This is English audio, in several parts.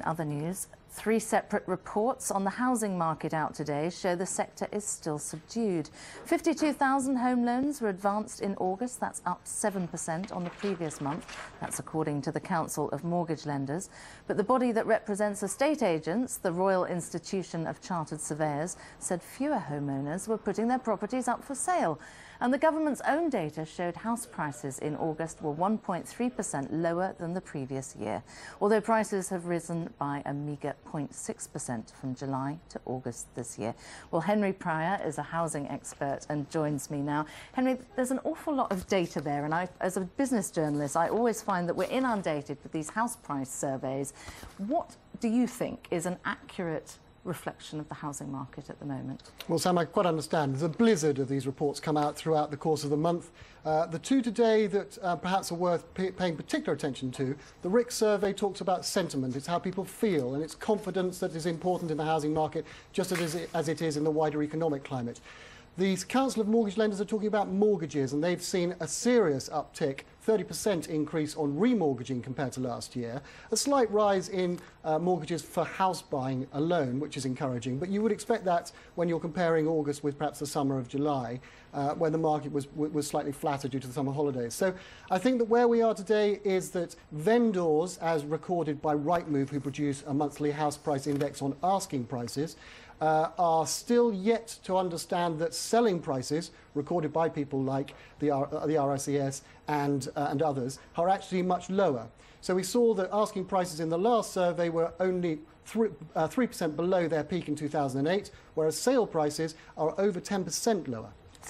In other news, 3 separate reports on the housing market out today show the sector is still subdued. 52,000 home loans were advanced in August. That's up 7% on the previous month. That's according to the Council of Mortgage Lenders. But the body that represents estate agents, the Royal Institution of Chartered Surveyors, said fewer homeowners were putting their properties up for sale. And the government's own data showed house prices in August were 1.3% lower than the previous year, although prices have risen by a meagre 0.6% from July to August this year. Well, Henry Pryor is a housing expert and joins me now. Henry, there's an awful lot of data there, and as a business journalist, I always find that we're inundated with these house price surveys. What do you think is an accurate reflection of the housing market at the moment? Well, Sam, I quite understand. There's a blizzard of these reports come out throughout the course of the month. The two today that perhaps are worth paying particular attention to, the RiCS survey talks about sentiment. It's how people feel, and it's confidence that is important in the housing market, just as it is in the wider economic climate. The Council of Mortgage Lenders are talking about mortgages, and they've seen a serious uptick, 30% increase on remortgaging compared to last year, a slight rise in mortgages for house buying alone, which is encouraging, but you would expect that when you're comparing August with perhaps the summer of July, when the market was slightly flatter due to the summer holidays. So I think that where we are today is that vendors, as recorded by Rightmove, who produce a monthly house price index on asking prices, are still yet to understand that selling prices, recorded by people like the RiCS and others, are actually much lower. So we saw that asking prices in the last survey were only 3% below their peak in 2008, whereas sale prices are over 10% lower.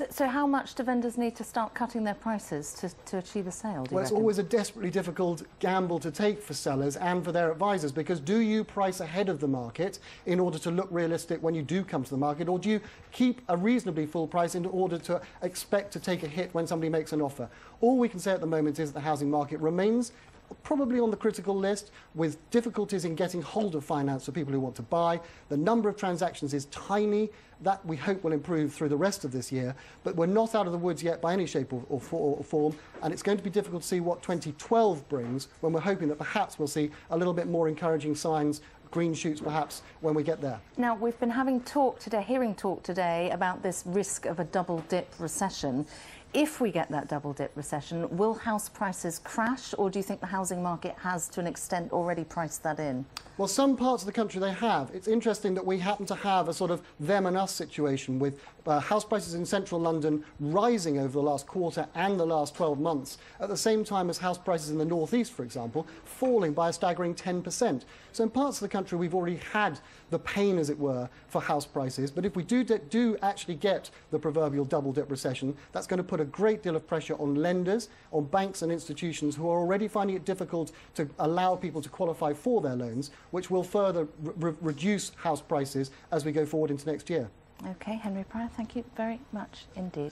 So how much do vendors need to start cutting their prices to achieve a sale, do you Well, it's reckon? always a desperately difficult gamble to take for sellers and for their advisors, because do you price ahead of the market in order to look realistic when you do come to the market, or do you keep a reasonably full price in order to expect to take a hit when somebody makes an offer? All we can say at the moment is that the housing market remains probably on the critical list, with difficulties in getting hold of finance for people who want to buy. The number of transactions is tiny. That we hope will improve through the rest of this year, but we're not out of the woods yet by any shape or form, and it's going to be difficult to see what 2012 brings, when we're hoping that perhaps we'll see a little bit more encouraging signs, green shoots perhaps, when we get there. Now, we've been hearing talk today about this risk of a double-dip recession. If we get that double-dip recession, will house prices crash, or do you think the housing market has, to an extent, already priced that in? Well, some parts of the country they have. It's interesting that we happen to have a sort of them and us situation, with house prices in central London rising over the last quarter and the last 12 months, at the same time as house prices in the northeast, for example, falling by a staggering 10%. So in parts of the country we've already had the pain, as it were, for house prices, but if we do actually get the proverbial double-dip recession, that's going to put a great deal of pressure on lenders, on banks and institutions who are already finding it difficult to allow people to qualify for their loans, which will further reduce house prices as we go forward into next year. OK, Henry Pryor, thank you very much indeed.